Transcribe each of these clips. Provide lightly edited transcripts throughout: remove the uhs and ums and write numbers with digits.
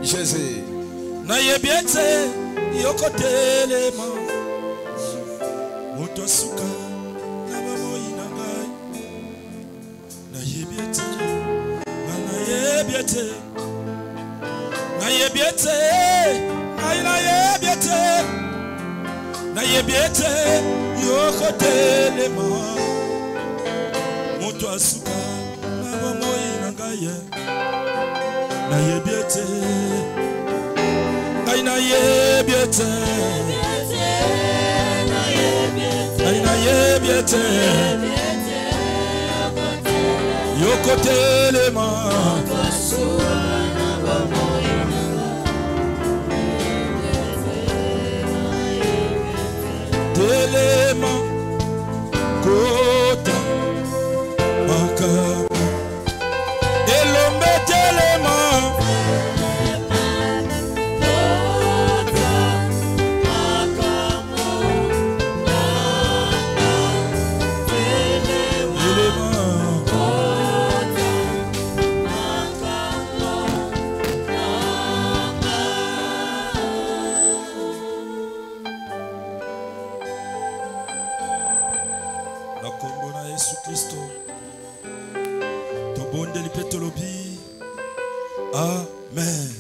Jésus. Na yebiete yokotelema moto suka na bamoyi na ngai na yebiete na yebiete na yebiete na yebiete yokotelema moto suka na bamoyi na ngai na yebiete na yebiete na yebiete yokotelema telema kota makama elombe telema Amen.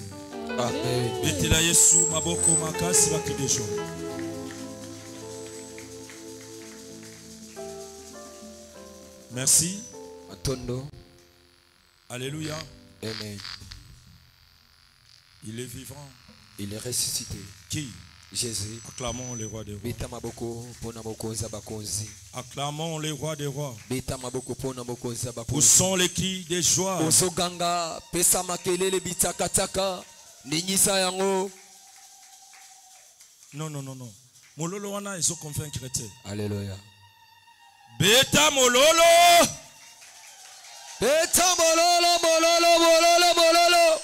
Amen. Betela Yesu maboko makasi bakidejo. Merci. Atondo. Alléluia. Amen. Il est vivant. Il est ressuscité. Qui? Jésus. Acclamons le roi des rois. Acclamons le roi des rois. Poussons les cris de joie. Non, non, non, non. Mololo wana iso convaincre. Alléluia. Beta mololo. Beta mololo, mololo, mololo, mololo.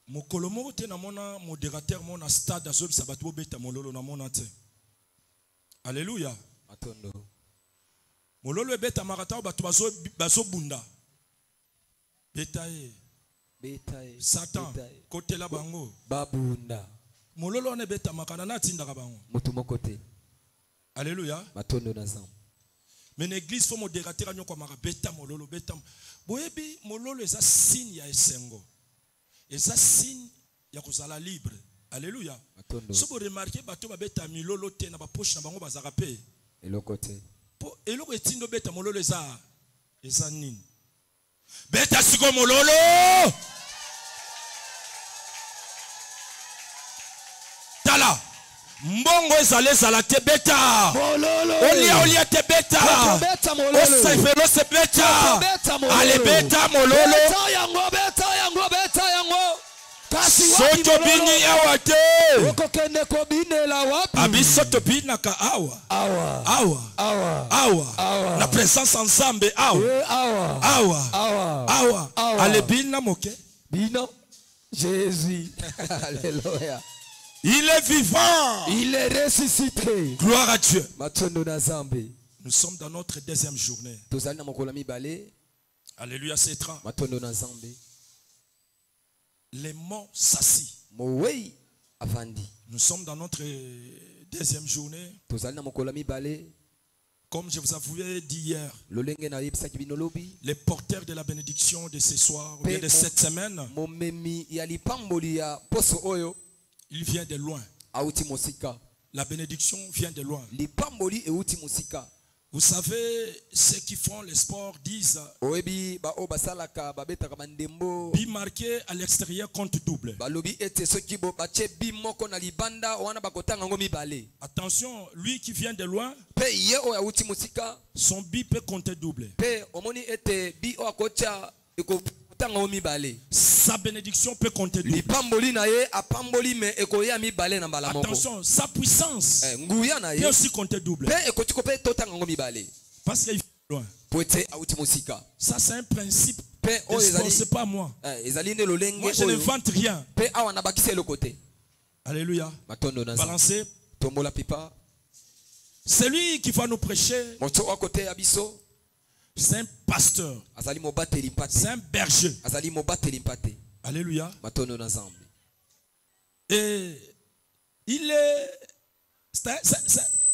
Mokolo moko te na mona modérateur mona stade azo bisabatu beta mololo na mona te. Alléluia. Atondo. Mololo beta marata batu bazo bunda. Beta e. Beta e. Satan côté la bango. Babunda. Mololo ne beta makana na tinda ka bango. Mutu mokote. Alléluia. Matondo na zam. Mais l'église faut modérateur anyo kwa mara beta mololo beta. Boyebi mololo eza signe ya esengo. Et ça signe ya kozala libre. Alléluia. Si vous remarquez bato ba beta milolo te na ba poche na bango bazaka pe. Eloko te. Po eloko etindo beta mololo eza nini? Beta siko mololo. Tala. Mbongo ezala te beta. Mololo. Olia te beta. Osefelo se beta. Ale beta mololo. Beta yango. Soto bini awa te. Okokende ko binela wapi? Abisoto bina ka awa. Awa. La présence ensemble awa. Ale bina moke. Bino. Jésus. Alléluia. Il est vivant. Il est ressuscité. Gloire à Dieu. Nous sommes dans notre deuxième journée. Alléluia, c'est tra. Les mots s'assis. Nous sommes dans notre deuxième journée. Comme je vous avais dit hier, les porteurs de la bénédiction de ce soir, ou bien de cette semaine, il vient de loin. La bénédiction vient de loin. Vous savez, ceux qui font le sport disent bi marqué à l'extérieur compte double. Attention, lui qui vient de loin, son bi peut compter double. Sa bénédiction peut compter double. Attention, sa puissance peut aussi compter double. Parce qu'il est loin. Ça c'est un principe. C'est pas moi. Moi je ne vante rien. Alléluia. Balancez. Celui qui va nous prêcher, moto wa kote ya biso c'est un pasteur, azali mobateli mpate c'est un berger. azali mobateli mpate Alléluia. matondo na Nzambe. Et il est,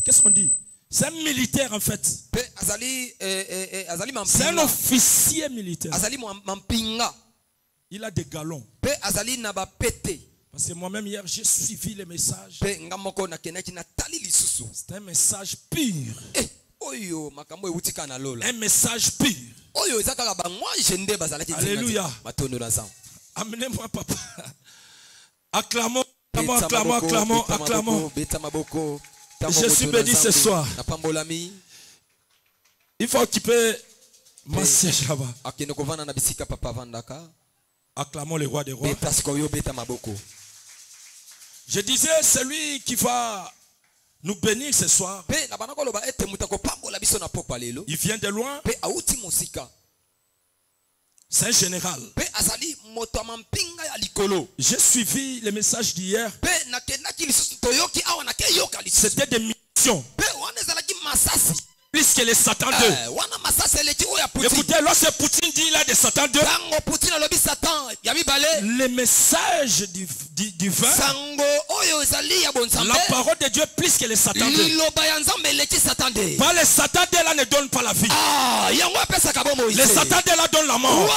qu'est-ce qu'on dit? C'est un militaire en fait. Pe azali azali C'est un mampinga officier militaire. azali mampinga Il a des galons. pe azali na ba pete Parce que moi-même hier j'ai suivi les messages. pe ngamoko na kenaki na tali lisusu C'est un message pur. oyo makambo ewutika na lola Un message pur. oyo ezaka ba moi jende bazalaki Alléluia. matondo na Nzambe. Amenez-moi papa. Acclamons, acclamons, acclamons, acclamons. Je suis béni ce soir. Il faut occuper ma siège là-bas. Acclamons le roi des rois. Je disais, celui qui va nous bénir ce soir, il vient de loin. C'est un général. J'ai suivi les messages d'hier. C'était des missions. Plus que les Satan 2. Écoutez, lorsque Poutine dit là de Satan 2, les messages du vin, la parole de Dieu plus que les Satan 2. Pas les Satan 2 là ne donnent pas la vie. Les Satan 2 là donnent la mort.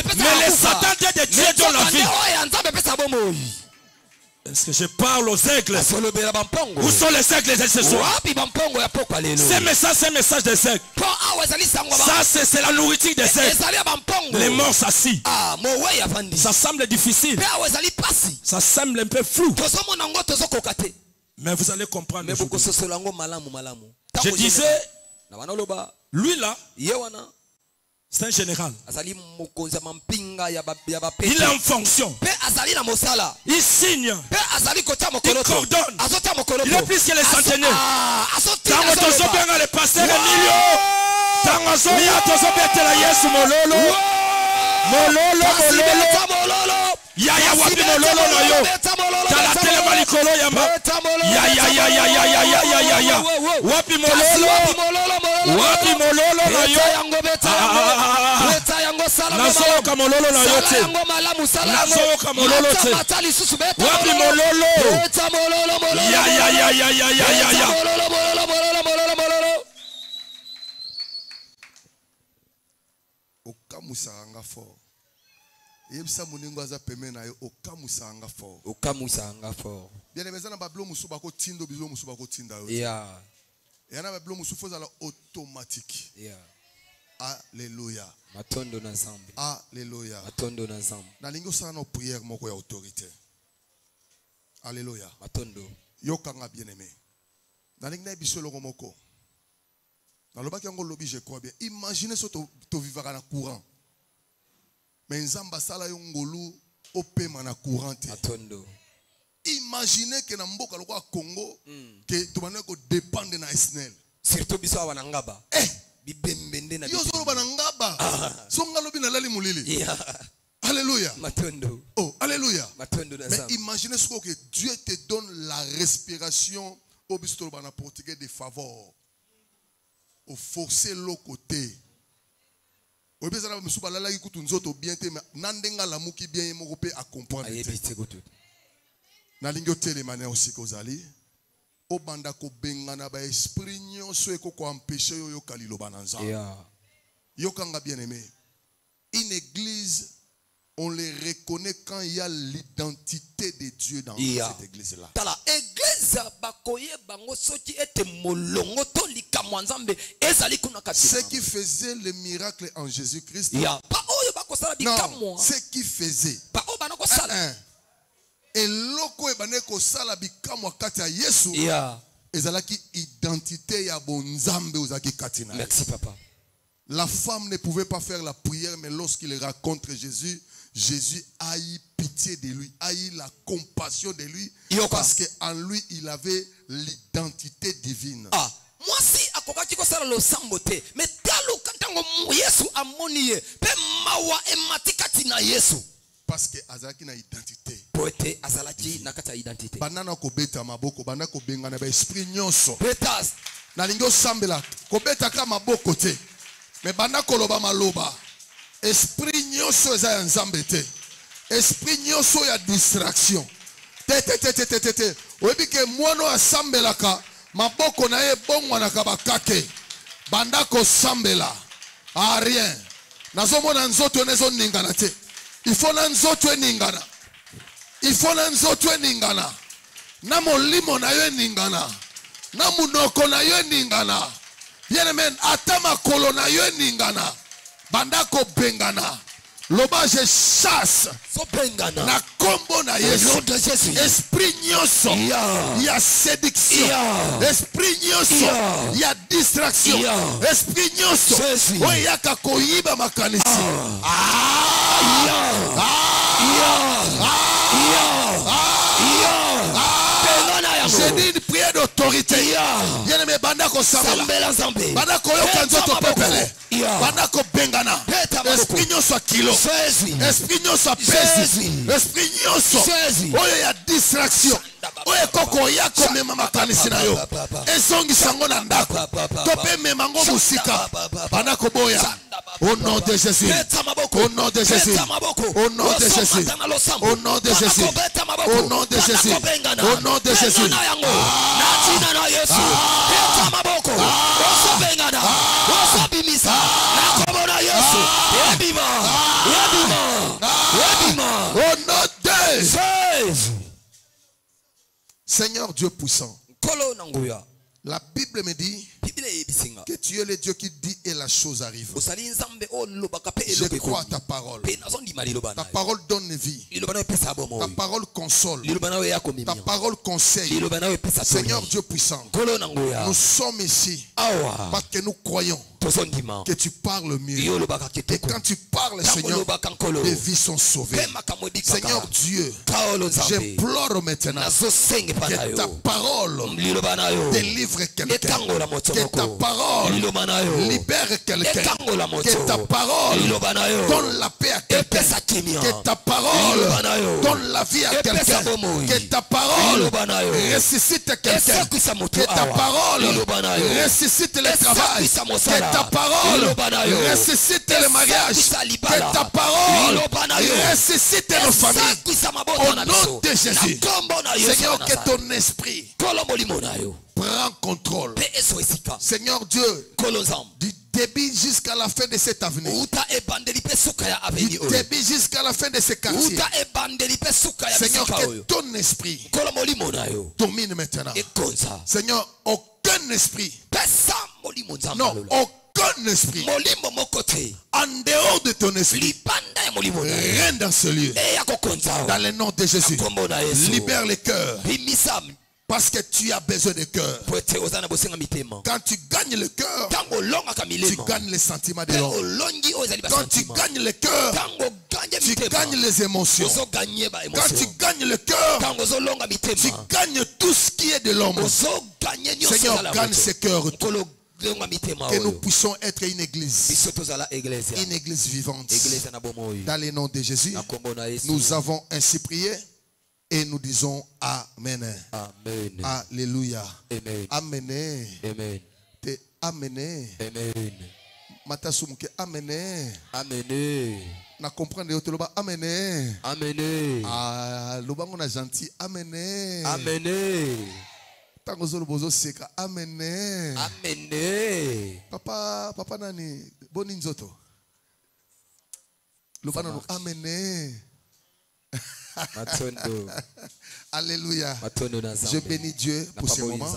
Mais les Satan 2 de Dieu donnent la vie. Est-ce que je parle aux aigles? Où sont les aigles de ce soir? C'est un message des aigles. Ça, c'est la nourriture des aigles. Les morts s'assient. Ça semble difficile. Ça semble un peu flou. Mais vous allez comprendre. Je disais, lui là, c'est un général. Il est en fonction. Il signe. Il coordonne. Il est plus que les centenaires. Tango tozobenga le pasteur Emilio. Tango zoya tozobetela Yesu mololo. Mololo. Yaya wapi mololo na yo. Tala telema likolo yamba. Ya. Wapi mololo. Wapi mololo na yo. Nazoka mololo na yo te. Nazoka mololo te. Wapi mololo. Ya. Okamusanga fort. Yebisa muningo aza peme na yo okamusanga fort. Okamusanga fort. Bien aimé na bablo musu bako tindo bizo musu bako tinda yo. Yeah. Et na bablo musu foza la automatique. Yeah. Alléluia. Matondo na Nzambe. Alléluia. Matondo na Nzambe. Na lingo sana no prière moko ya autorité. Alléluia. Matondo. Yokanga bien aimé. Na lingo na biso loko moko. Na lobaki yango lobi je crois bien. Imaginez so to vivaka na courant. Mais Nzamba sala yo ngolu opema na courant. Matondo. Imaginez que na mboka loko Congo que to bana ko dépendre na SNEL. Surtout biso wana ngaba. Bibembende na yo so bana ngaba. So ngalobi na lali mulili. Yeah. Alléluia. Matondo. Oh, alléluia. Matondo na Nzambe. Mais imaginez ce que Dieu te donne la respiration au bisto bana portugais de faveur. Au forcer l'autre côté. Au besoin de me soubaler là qui tout nzoto bien te mais nandenga la muki bien mo pe à comprendre. Na lingyo tele mané aussi kozali. O banda ko bengana ba esprit nyonso eko ko empêcher yo kalilo bananza. Yo kanga bien aimé. Une église on les reconnaît quand il y a l'identité de Dieu dans cette église là. Tala église bakoye bango soki ete molongo to likamwa Nzambe ezali kuna kati. Ce qui faisait le miracle en Jésus-Christ. Ya ba oyo bakosala bikamwa. Ce qui faisait. Ba o bana kosala. Et loko e bana kosala bikamwa kati ya Yesu. Ya. Ezalaki identité ya bonzambe ozaki kati na. Merci papa. La femme ne pouvait pas faire la prière mais lorsqu'il rencontre Jésus, Jésus a eu pitié de lui, a eu la compassion de lui parce qu'en lui il avait l'identité divine. Moi si akokaki kosala lo sambote mais talo kantango Yesu amoniye pe mawa ematikati na Yesu. parce que azalaki na identité. Poete azalaki na kati ya identité. Banana kobeta maboko, banana kobengana ba esprit nyonso. Betas. Na lingo sambela, kobeta ka maboko te. Mais banana koloba maloba. Esprit nyonso eza ya nzambe te. Esprit nyonso ya distraction. Te. Oyebi ke mwana asambelaka, maboko na ye bongwanaka bakake. Banda ko sambela. A rien. Nazomona nzoto nezo ningana te. Il faut na nzoto ningana. Il faut na nzoto ningana. Na molimo na yo ningana. Na munoko na yo ningana. Bien amen, ata makolo na yo ningana. Banda ko bengana. Loba je chasse. Na kombo na Yesu. Esprit nyonso. Ya séduction. Esprit nyonso. Ya distraction. Esprit nyonso. Oya ka koyiba makanisi. J'ai dit une prière d'autorité. Bien aimé, banda ko sambela. Banda ko yoka nzoto pepele. Banda ko bengana. Esprit nyonso kilo. Esprit nyonso pesi. Esprit nyonso. Oyo ya distraction. Oyo koko ya komema makanisi na yo. Ezongi sango na ndako. Tope memango musika. Banda ko boya. Au nom de Jésus. Au nom de Jésus. Au nom de Jésus. Au nom de Jésus. Au nom de Jésus. Au nom de Jésus. Au nom de Seigneur Dieu puissant. La Bible me dit que tu es le Dieu qui dit et la chose arrive. Je crois à ta parole. Ta parole donne vie. Ta parole console. Ta parole conseille. Seigneur Dieu puissant, nous sommes ici parce que nous croyons que tu parles mieux. Et quand tu parles, Seigneur, les vies sont sauvées. Seigneur Dieu, j'implore maintenant que ta parole délivre quelqu'un. Que ta parole libère quelqu'un. Que ta parole donne la paix à quelqu'un. Que ta parole donne la vie à quelqu'un. Que ta parole ressuscite quelqu'un. Que ta parole ressuscite le travail. Que ta parole ressuscite le mariage. Que ta parole ressuscite nos familles. Au nom de Jésus, Seigneur, que ton esprit prend contrôle. Seigneur Dieu, du début jusqu'à la fin de cette avenue, du début jusqu'à la fin de ce quartier, Seigneur, que ton esprit domine maintenant. Seigneur, aucun esprit, non, aucun esprit en dehors de ton esprit règne dans ce lieu. Dans le nom de Jésus, libère les cœurs. Parce que tu as besoin de cœur. Quand tu gagnes le cœur, tu gagnes les sentiments de l'homme. Quand tu gagnes le cœur, tu gagnes les émotions. Quand tu gagnes le cœur, tu gagnes tout ce qui est de l'homme. Seigneur, gagne ce cœur. Que nous puissions être une église vivante. Dans le nom de Jésus, nous avons ainsi prié. Et nous disons Amen. Amen. Alléluia. Amen. Amen. Amen. Te Amen. Amen. Matasumke Amen. Amen. Na comprendre te loba Amen. Amen. Ah, loba ngona gentil Amen. Amen. Tango zolo bozo seka Amen. Amen. Papa nani boni nzoto. Loba nanu Amen. Alléluia. Je bénis Dieu pour ce moment.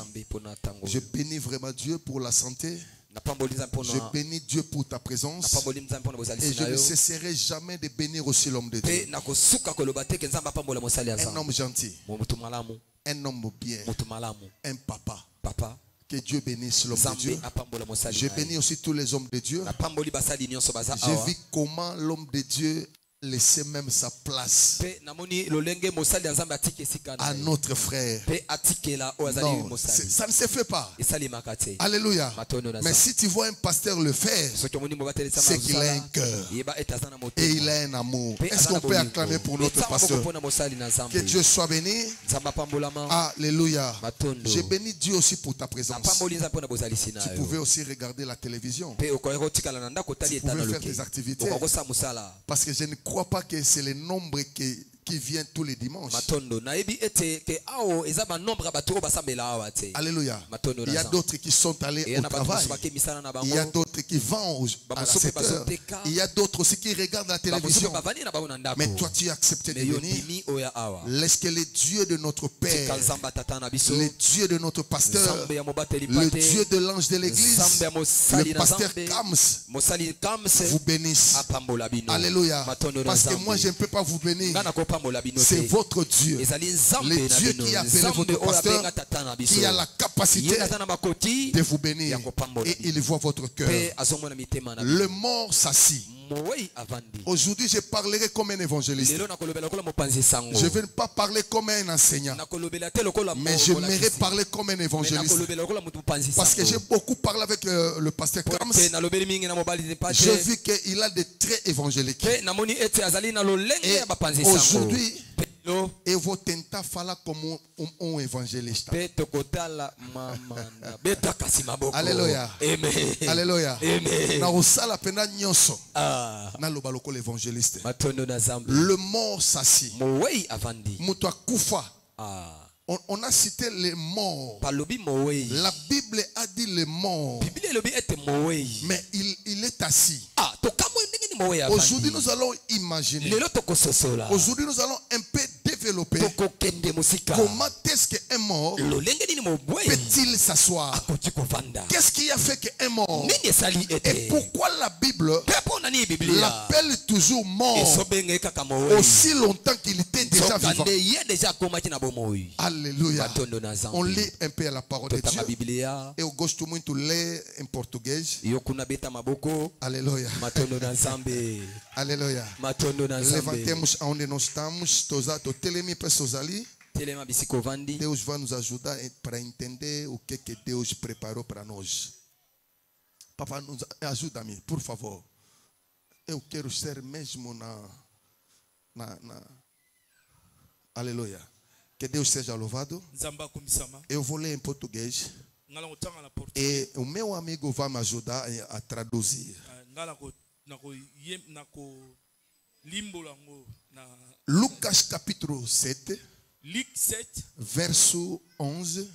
Je bénis vraiment Dieu pour la santé. Je bénis Dieu pour ta présence. Et je ne cesserai jamais de bénir aussi l'homme de Dieu. Un homme gentil. Un homme bien. Un papa. Que Dieu bénisse l'homme de Dieu. Je bénis aussi tous les hommes de Dieu. J'ai vu comment l'homme de Dieu laissé même sa place à notre frère. Non, ça ne se fait pas. Alléluia. Mais si tu vois un pasteur le faire, c'est qu'il a un cœur et il a un amour. Est-ce qu'on peut acclamer pour notre pasteur? Que Dieu soit béni. Alléluia. J'ai béni Dieu aussi pour ta présence. Tu pouvais aussi regarder la télévision. Tu pouvais faire tes activités. Parce que je ne crois pas que c'est le nombre qui vient tous les dimanches. Alléluia. Il y a d'autres qui sont allés au travail. Il y a d'autres qui vont à 7 heures. Il y a d'autres aussi qui regardent la télévision. Mais toi tu as accepté de venir. Laisse que le Dieu de notre Père, le Dieu de notre pasteur, le Dieu de l'ange de l'église, le pasteur Kams vous bénisse. Alléluia. Parce que moi je ne peux pas vous bénir. C'est votre Dieu. Le Dieu qui a appelé votre pasteur, qui a la capacité de vous bénir. Et il voit votre cœur. Le mort s'assit. Aujourd'hui, je parlerai comme un évangéliste. Je ne vais pas parler comme un enseignant, mais j'aimerais parler comme un évangéliste. Parce que j'ai beaucoup parlé avec le pasteur Kams. J'ai vu qu'il a des traits évangéliques. Et aujourd'hui, et vos tenta fala comme un évangéliste. Alléluia. Alléluia. Na osala pena nyonso. Na loba loko l'évangéliste. Le mort s'assit. Muto akufa. On a cité les morts. La Bible a dit les morts. Mais il est assis. Aujourd'hui, nous allons imaginer. Aujourd'hui, nous allons un peu développer comment est-ce qu'un mort peut-il s'asseoir. Qu'est-ce qui a fait qu'un mort, et pourquoi la Bible l'appelle toujours mort aussi longtemps qu'il était déjà vivant. Alléluia. On lit un peu la parole de Dieu. Et au gauche, tout le monde lit en portugais. Alléluia. Alléluia. Levantemos onde nós estamos. Totelemi pessoas ali. Deus vai nos ajudar para entender o que Deus preparou para nós. Papa, ajuda-me, por favor. Eu quero ser mesmo Aleluia. Que Deus seja louvado. Eu vou ler em português. E o meu amigo vai me ajudar a traduzir. Lucas capítulo 7, verso 11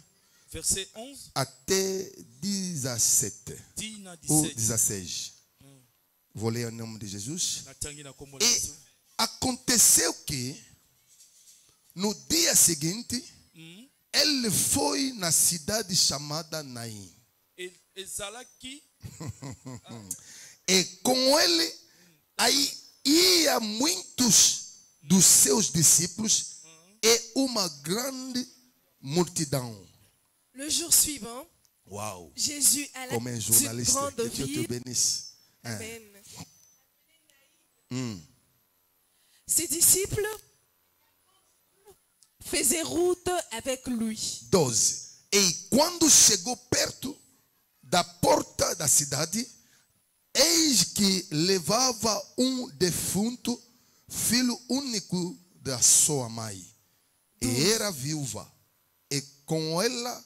até 17 ou 16. Vou ler em nome de Jesus. E aconteceu que no dia seguinte ele foi na cidade chamada Naim. E com ele aí ia muitos dos seus discípulos e uma grande multidão. Le jour suivant, Wow. Jésus alla Comme un d'une journaliste, grande que Dieu te ville. bénisse. Amen. Ses disciples faisaient route avec lui. 12. E quando chegou perto da porta da cidade, eis que levava defunto, filho único da sua mãe. E era viúva. E com ela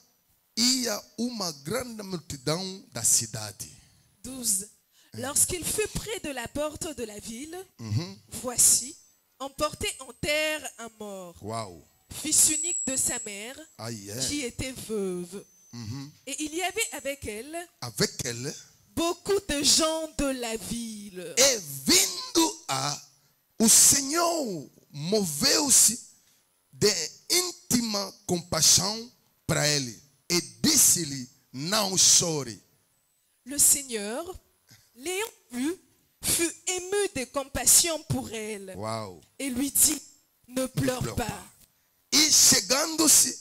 ia uma grande multidão da cidade. 12. Lorsqu'il fut près de la porte de la ville, voici, emporté en terre un mort, Wow. fils unique de sa mère, qui était veuve. Et il y avait avec elle beaucoup de gens de la ville. E vindo o Senhor moveu-se de íntima compaixão para ele e disse-lhe: não chore. Le Seigneur, l'ayant vue, fut ému de compassion pour elle. Wow. Et lui dit: ne pleure pas. E chegando-se,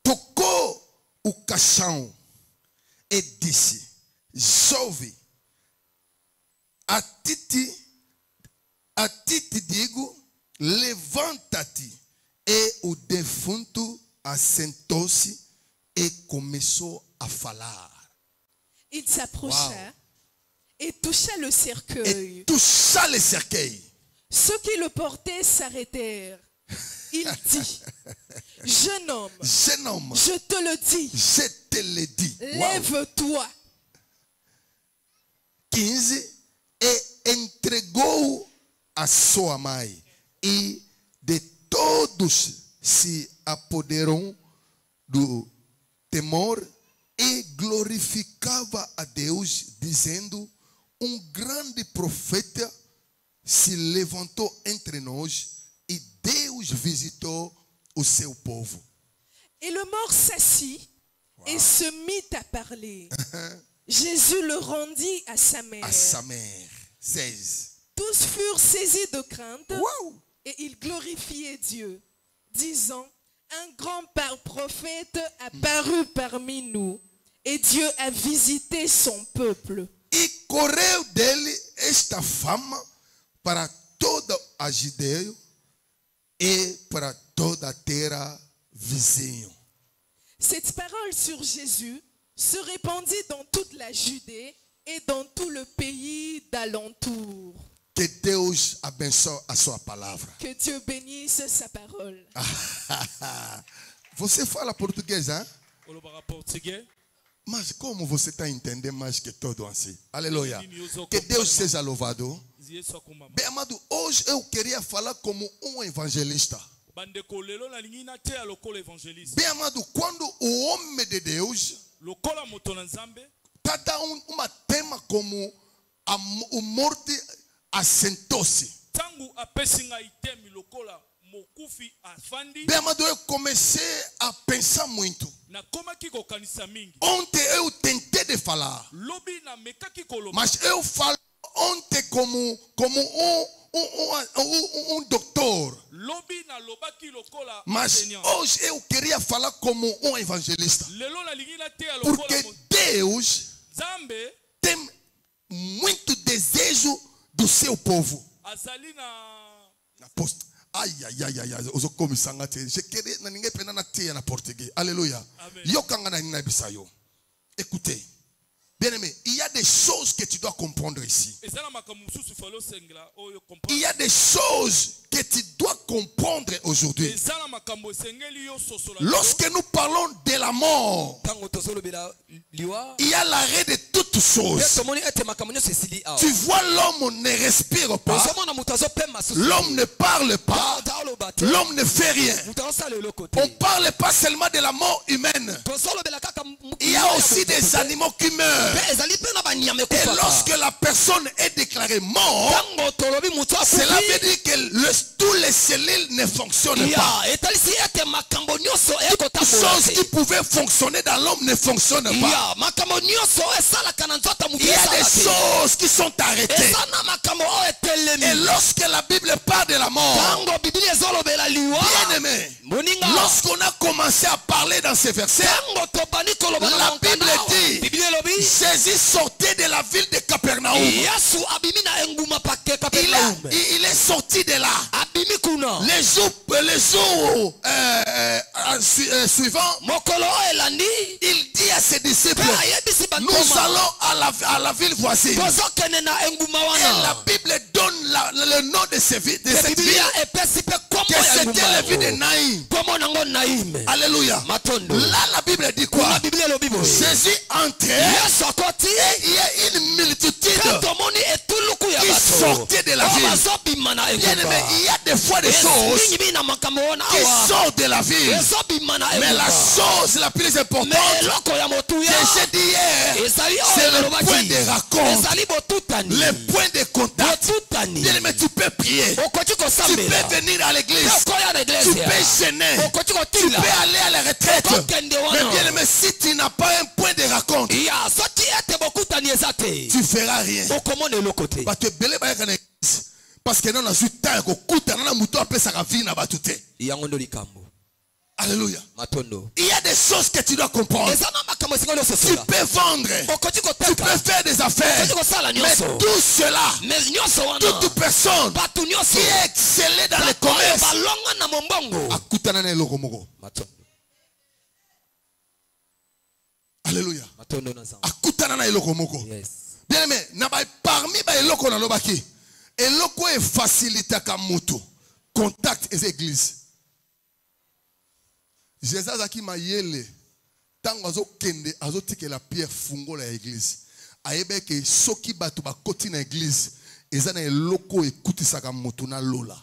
tocou o caixão e disse: jovem, Atiti digo, levanta-te e o defunto assentou-se e começou a falar. Il s'approcha et toucha le cercueil. Et toucha le cercueil. Ceux qui le portaient s'arrêtèrent. Il dit, jeune homme, je te le dis, lève-toi. 15. E entregou a sua mãe, e de todos se apoderou do temor e glorificava a Deus, dizendo: grande profeta se levantou entre nós, e Deus visitou o seu povo. Et le mort s'assit et se mit à parler. Jésus le rendit à sa mère. À sa mère. 16. Tous furent saisis de crainte et ils glorifiaient Dieu, disant: un grand prophète a paru parmi nous et Dieu a visité son peuple. E correu dele esta fama para toda a Judeia e para toda a terra vizinha. Cette parole sur Jésus se répandit dans toute la Judée et dans tout le pays d'alentour. Que Deus abençoe a sua palavra. Que Dieu bénisse sa parole. Você fala português, hein? Português. Mas como você está entendendo mais que todo assim? Aleluia. Que Deus seja louvado. Bem, amado, hoje eu queria falar como evangelista. Bem, amado, quando o homem de Deus está dando uma tema como o morte assentou-se. Bem, amado, eu comecei a pensar muito. Ontem eu tentei de falar, mas eu falo ontem como um doutor. Mas hoje eu queria falar como um evangelista. Porque Deus tem muito desejo do seu povo. Ai, eu como sangate. Je queria ninguém pena na tia na português. Aleluia. Eu cangana na bisayo. Écoutez. Bien-aimé, il y a des choses que tu dois comprendre ici. Il y a des choses que tu dois comprendre aujourd'hui. Lorsque nous parlons de la mort, il y a l'arrêt de toutes choses. Tu vois, l'homme ne respire pas, l'homme ne parle pas, l'homme ne fait rien. On ne parle pas seulement de la mort humaine. Il y a aussi des animaux qui meurent. Et lorsque la personne est déclarée morte, cela veut dire que tous les cellules ne fonctionnent pas. Toutes choses qui pouvaient fonctionner dans l'homme ne fonctionnent pas. Il y a des choses qui sont arrêtées. Et lorsque la Bible parle de la mort, bien aimé, lorsqu'on a commencé à parler dans ces versets, la Bible dit: Jésus sortait de la ville de Capernaum. Il est sorti de là. Les jours suivants, il dit à ses disciples: nous allons à la ville voisine. Et la Bible donne le nom de cette ville, que c'était la ville de Naïm. Alléluia. Là, la Bible dit quoi? Jésus entrait et il y a une multitude qui sortait de la ville. Bien-aimé, il y a des fois des choses qui sortent de la ville. Mais la chose la plus importante que j'ai dit hier, c'est le point de raconte, le point de contact. Bien-aimé, tu peux prier, tu peux venir à l'église, tu peux gêner, tu peux aller à la retraite. Mais bien-aimé, si tu n'as pas un point de raconte, tu feras rien. Parce que nous avons eu temps de couper dans la mouton après sa vie n'a pas tout. Alléluia. Matondo. Il y a des choses que tu dois comprendre. Tu peux vendre. Tu peux faire des affaires. Mais tout cela, toute personne qui est excellée dans le commerce, Alléluia. Bien aimé, parmi les locaux dans l'obaki, et locaux est facilité à mutu. Contact les églises. Jésus a qui m'a yélé. Tant azo kende azo tike la pierre fungo la église. Aïebe que soki batu ba koti na église. Ezana e loko écoute ça comme mutuna lola.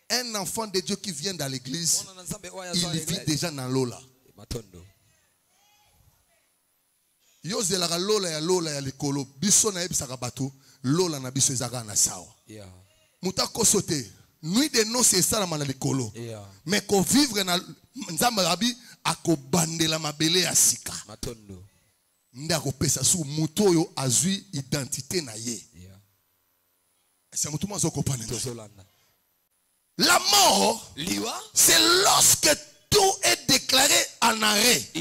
Un enfant de Dieu qui vient dans l'église, il vit déjà dans lola. Yo zelaka lola ya likolo. Biso na ebisaka batu lola na biso ezaka na sawa. Muta kosote. Nuit de noces c'est ça la mana likolo. Mais ko vivre na nzambe rabi akobandela mabele ya sika. Nda ko pesa su muto yo azui identité na ye. C'est muto mo zo kopana. La mort, c'est lorsque tout est déclaré en arrêt.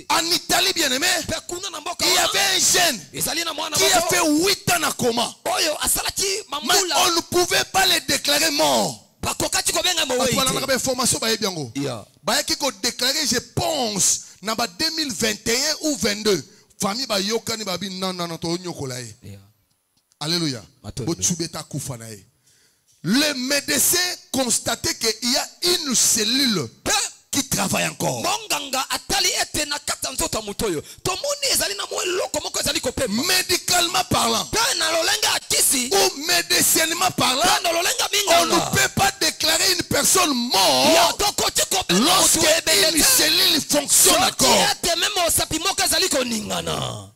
En Italie, bien aimé, il y avait un jeune qui a fait 8 ans à coma. Mais on ne pouvait pas le déclarer mort. Je pense, dans 2021 ou 2022, famille Alléluia. Le médecin constatait qu'il y a une cellule qui travaille encore. Médicalement parlant ou médicinement parlant, on ne peut pas déclarer une personne morte lorsque une cellule fonctionne encore.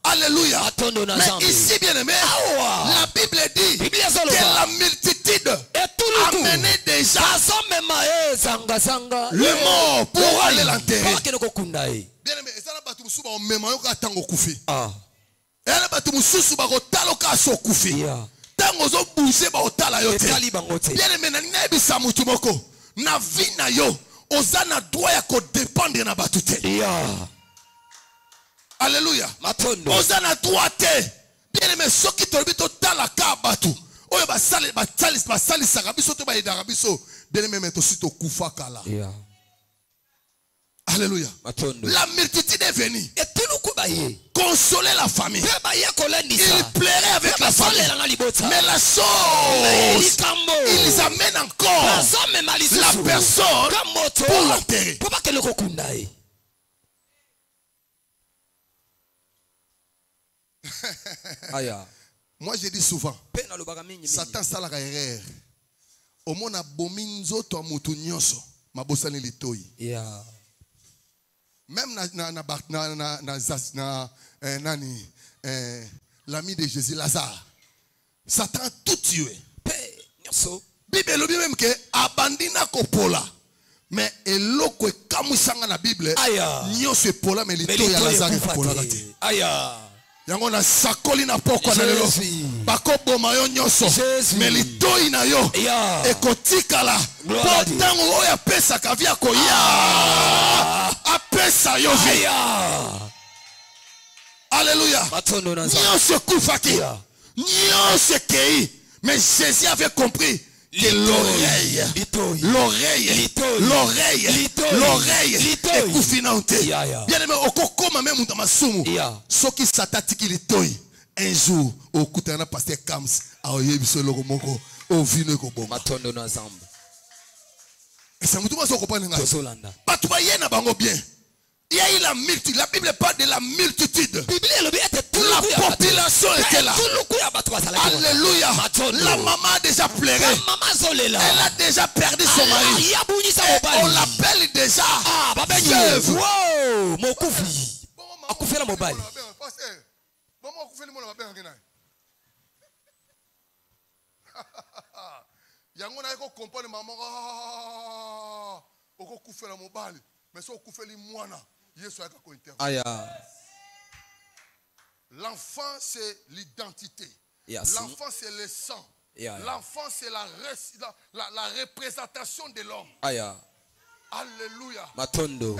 Alléluia. Mais ici, bien aimé, la Bible dit que la multitude a mené déjà le mort pour aller l'enterrer. Bien aimé, ça n'a pas tout souba au même moment que tango koufi. Et là pas tout souba ba kotalo ka so koufi. Tango zo bouger ba otala yote. Bien aimé na nina bisa mutu moko. Na vie na yo, ozana droit ya ko dépendre na batute. Alléluia. Ozana droit te. Bien aimé, soki tolbi to tala ka batu. Oyo ba sali sakabiso to ba idarabiso. Bien aimé, mais to sito kufa kala. Alléluia. La multitude est venue consoler la famille. Il plairait avec la famille. Mais la chose, ils amènent encore la personne pour l'enterrer. Moi je dis souvent, Satan sala ka erreur. Au moins na bominzo to mutu nyonso mabosani litoi. Même l'ami de Jésus, Lazare, Satan a tout tué. Bible dit même que abandina kopola. Mais eloko e kamusanga na Bible, nyoso e pola mais lito ya Lazare e pola kati. Yango na sakoli na poko na lelo. Bako boma yo nyoso. Mais lito ina yo e kotikala. Potango oya pesa kavia koya. Apesa yo vi. Alléluia. Nyoso kufaki. Nyoso kei. Mais Jésus avait compris que l'oreille est coufinante. Bien aimé, au kokoma même dans ma soumou. Ce qui s'attaque litoi. Un jour, au koutana pasteur Kams, a oyebiso logo moko, au vino kobo. Matondo na ensemble. Et ça me dit pas comprendre nga. Pas toi yena bango bien. Il y a eu la multitude. La Bible parle de la multitude. La population était là. Alléluia. La maman a déjà pleuré. Elle a déjà perdu son mari. Et on l'appelle déjà veuve. L'enfant c'est l'identité. L'enfant c'est le sang. L'enfant, c'est la représentation de l'homme. Alléluia. Matondo.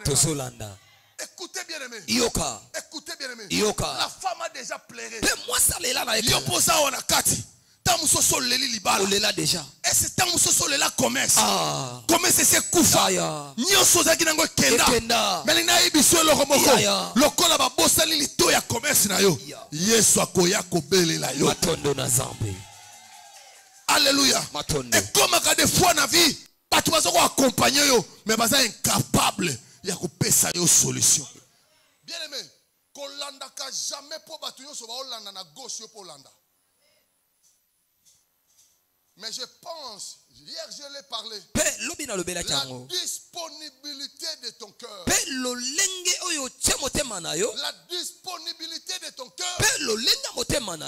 Tosolanda. Écoutez bien aimé. Yoka. Écoutez bien aimé. Yoka. La femme a déjà pleuré. Mais moi ça l'est là na Yo posa ona kati. Tamusoso leli libala. On est là déjà. Et c'est tamusoso lela commerce. Ah. Commerce c'est kufa. Nyoso za kinango kenda. Melina ibiso lo komoko. Lokola ba bossa lili to ya commerce na yo. Yesu akoya kobelela yo. Matondo na zambe. Alléluia. Matondo. Et comme à des fois na vie, pas tout bazo accompagner yo, mais baza incapable ya kopesa yo solution. Bien aimé, kolanda ka jamais pour batu yo so ba olanda na gauche yo pour olanda. Mais je pense, hier je l'ai parlé, la disponibilité de ton cœur. La disponibilité de ton cœur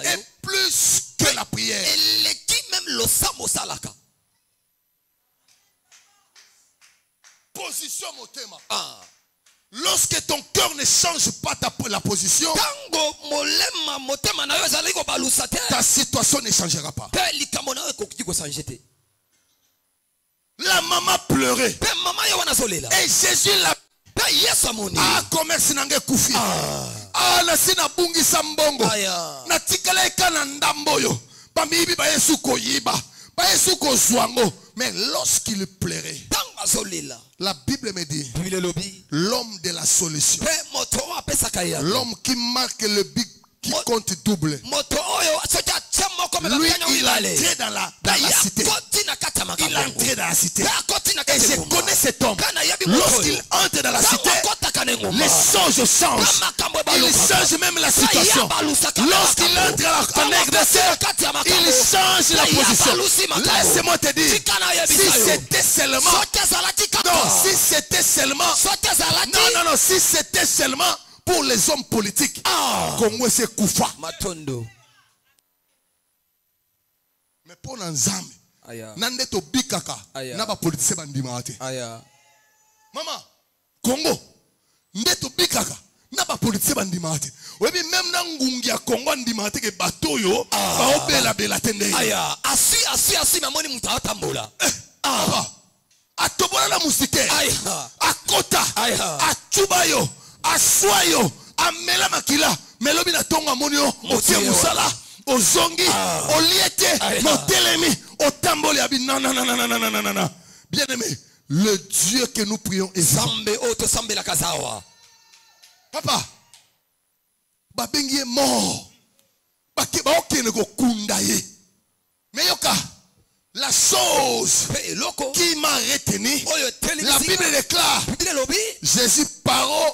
est plus que la prière. Position motema. Lorsque ton cœur ne change pas la position, ta situation ne changera pas. La maman pleurait. Et Jésus l'a. Ah, commerce nange kufi. Ah, na sina bungi sambongo. Na tikala ekana ndamboyo. Bamibi ba Yesu koyiba. Ba Yesu kozwango. Mais lorsqu'il pleurait, la Bible me dit l'homme de la solution, l'homme qui marque le but qui compte double, lui il est entré dans la cité. Il est entré dans la cité. Et je connais cet homme. Lorsqu'il entre dans la cité, les choses changent. Il change même la situation. Lorsqu'il entre en RDC, il change la position. Laisse-moi te dire, si c'était seulement, non, si c'était seulement, non, si c'était seulement pour les hommes politiques, Congo c'est Koufa. Mais pour l'ensemble, nande to bikaka na ba politicien bandimate. Maman, Congo, nde to bikaka na ba politicien bandimate. Webi même na ngungi ya Congo ndimate ke bato yo ba obela bela tende. Asi mamoni mutatambola. Atobola la musike. Akota. Achubayo. Aswayo. Amela makila. Melobi na tonga monio. Otie musala. Ozongi. Oliete. Motelemi. Otamboli abi. Non. Bien aimé. Le Dieu que nous prions est Sambe oto sambe la kazawa. Papa. Babengi est mort. Bakeba okene ko kundaye. Mais yoka. La chose qui m'a retenu, la Bible déclare, Jésus parole.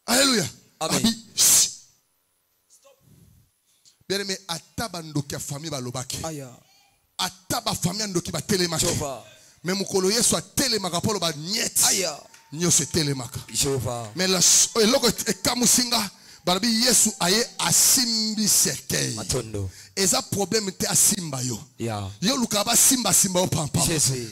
Alléluia. Bien aimé, atabando ki famille balobaki. Ataba famille andoki ba telemaki. Mais mukolo Yesu atelemaka polo ba nyeti. Nyo se telemaka. Mais la eloko ekamusinga barabi Yesu aye asimbi sekei. Eza problème te asimba yo. Yo lukaba simba o pampa.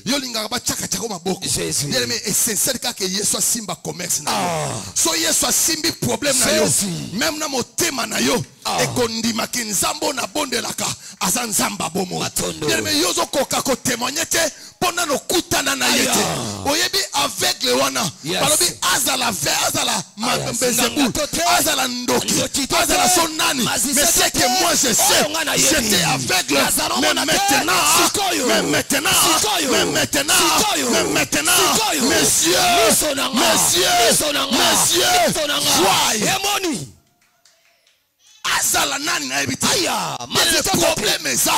Yo lingaka ba chaka maboko. Bien mais essentiel ka ke Yesu asimba commerce na yo. So Yesu asimbi problème na yo. Même na motema na yo. E kondima ki nzambo na bondelaka aza nzamba bomo. Bien mais yo zo koka ko témoigner te pona no kutana na yete. Oyebi aveugle wana. Balobi azala mbezebou. Azala ndoki. Azala sonani. Mais c'est que moi je sais. J'étais aveugle. Mais maintenant, messieurs, voyez. Azala nani na ebiti. Mais le problème est ça.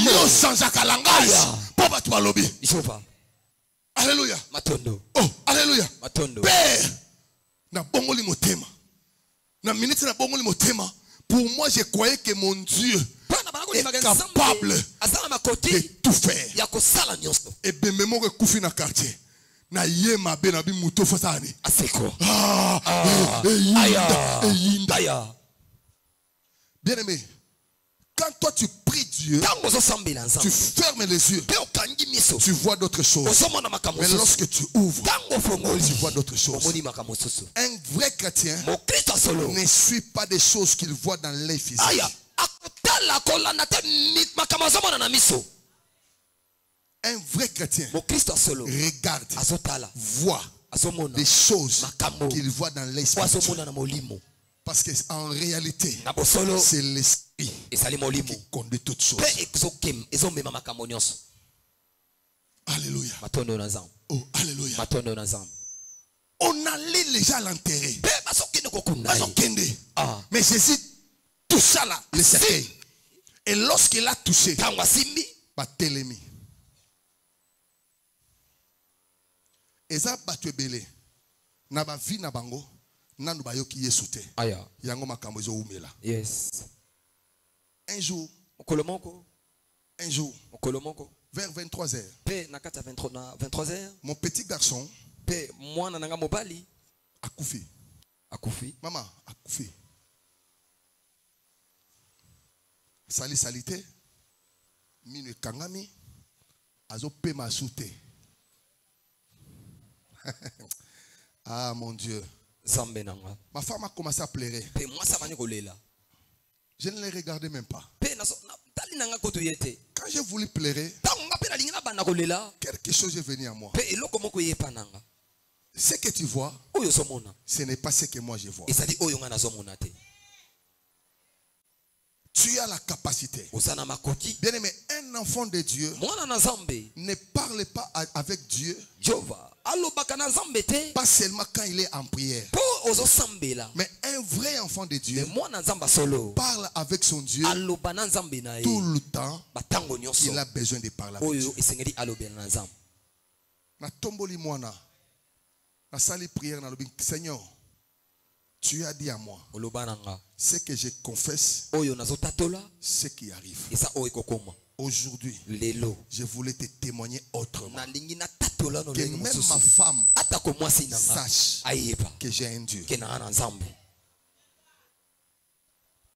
Yo change ka langage. Pour battu balobi. Alléluia. Oh, alléluia. Père, na bongoli motema. Na minute na bongoli motema. Pour moi, je croyais que mon Dieu est capable de tout faire. Et bien, même si je suis dans le quartier, na yema be na bi muto fasani. Aseko. Bien aimé, quand toi tu pries Dieu, tu fermes les yeux, tu vois d'autres choses. Mais lorsque tu ouvres, tu vois d'autres choses. Un vrai chrétien ne suit pas des choses qu'il voit dans l'œil physique. Un vrai chrétien regarde, voit des choses qu'il voit dans l'œil spirituel. Parce qu'en réalité, c'est l'esprit qui conduit toutes choses. Alléluia. Oh, alléluia. On allait déjà à l'enterrer. Mais Jésus toucha là, le cercueil. Et lorsqu'il a touché, Télémi. Eza batu ebele na ba vie na bango nanu ba yoki Yesu te. Yango makambo ezo umela. Yes. Un jour, vers 23h, mon petit garçon a couffé. Maman a couffé. Salité, mine kangami, azo pe ma soute. Ah mon Dieu. Ma femme a commencé à pleurer. Je ne les regardais même pas. Quand j'ai voulu pleurer, quelque chose est venu à moi. Ce que tu vois, ce n'est pas ce que moi je vois. Tu as la capacité. Bien aimé, un enfant de Dieu ne parle pas avec Dieu. Pas seulement quand il est en prière. Mais un vrai enfant de Dieu parle avec son Dieu tout le temps. Il a besoin de parler avec Dieu. Na tomboli mwana. Na sali prière na lobi Seigneur. Tu as dit à moi, ce que je confesse, ce qui arrive. Aujourd'hui, je voulais te témoigner autrement. Que même ma femme sache que j'ai un Dieu.